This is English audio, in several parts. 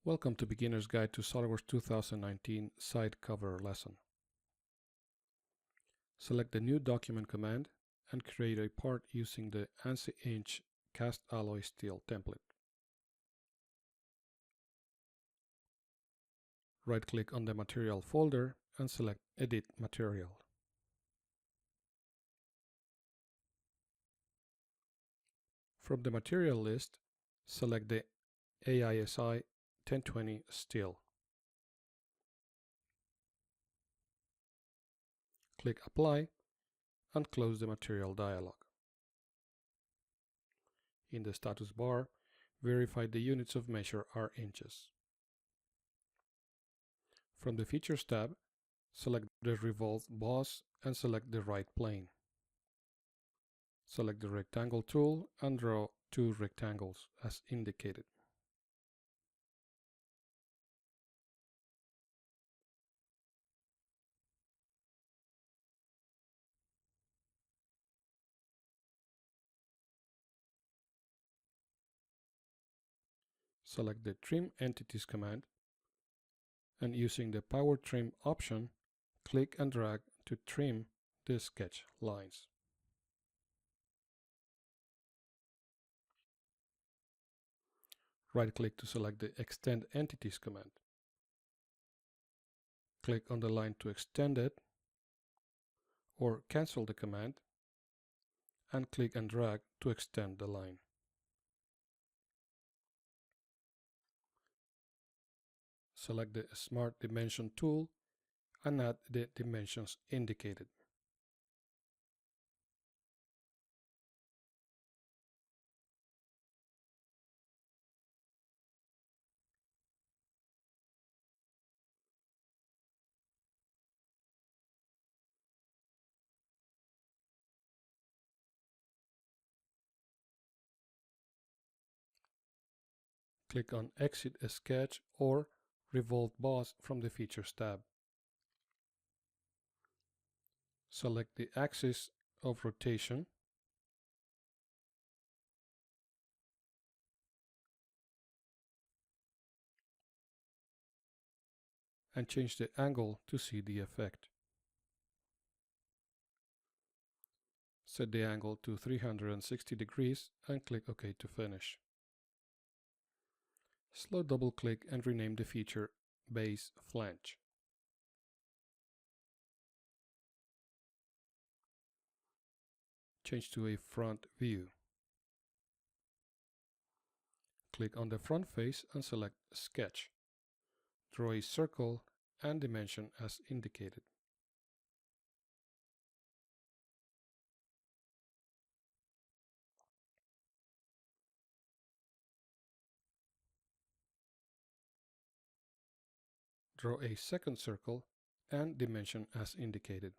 Welcome to Beginner's Guide to SOLIDWORKS 2019 Side Cover Lesson. Select the New Document command and create a part using the ANSI inch cast alloy steel template. Right-click on the material folder and select Edit Material. From the material list, select the AISI 1020 steel. Click Apply and close the material dialog. In the status bar, verify the units of measure are inches. From the Features tab, select the Revolve boss and select the right plane. Select the Rectangle tool and draw two rectangles as indicated. Select the Trim Entities command and using the Power Trim option, click and drag to trim the sketch lines. Right-click to select the Extend Entities command. Click on the line to extend it, or cancel the command, and click and drag to extend the line. Select the Smart Dimension tool and add the dimensions indicated. Click on Exit a Sketch or Revolve Boss from the Features tab. Select the axis of rotation and change the angle to see the effect. Set the angle to 360 degrees and click OK to finish. Slow double click and rename the feature Base Flange. Change to a front view. Click on the front face and select Sketch. Draw a circle and dimension as indicated. Draw a second circle and dimension as indicated.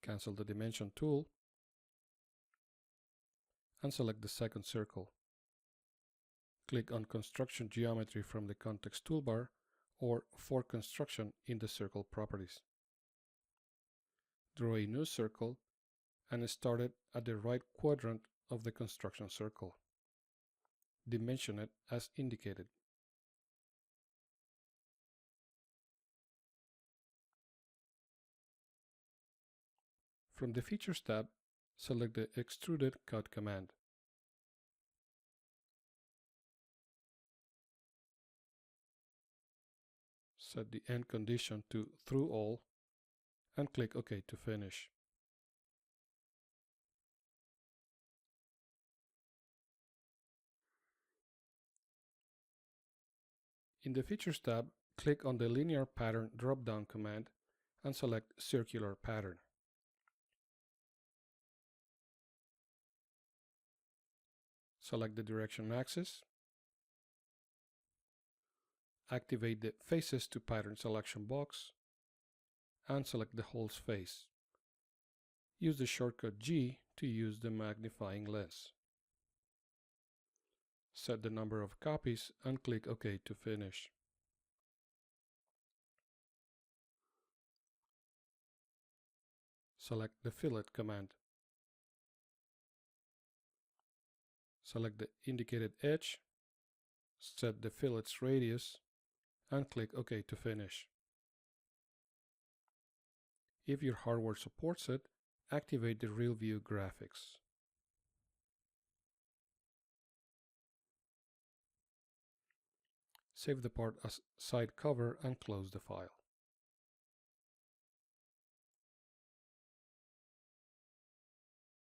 Cancel the Dimension tool and select the second circle. Click on Construction Geometry from the Context toolbar or For Construction in the Circle Properties. Draw a new circle and start it at the right quadrant of the construction circle. Dimension it as indicated. From the Features tab, select the Extruded Cut command. Set the end condition to Through All and click OK to finish. In the Features tab, click on the Linear Pattern drop-down command and select Circular Pattern. Select the direction axis. Activate the Faces to Pattern selection box and select the hole's face. Use the shortcut G to use the magnifying lens. Set the number of copies and click OK to finish. select the fillet command. Select the indicated edge, set the fillet's radius, and click OK to finish. If your hardware supports it, activate the Real View graphics. Save the part as side cover and close the file.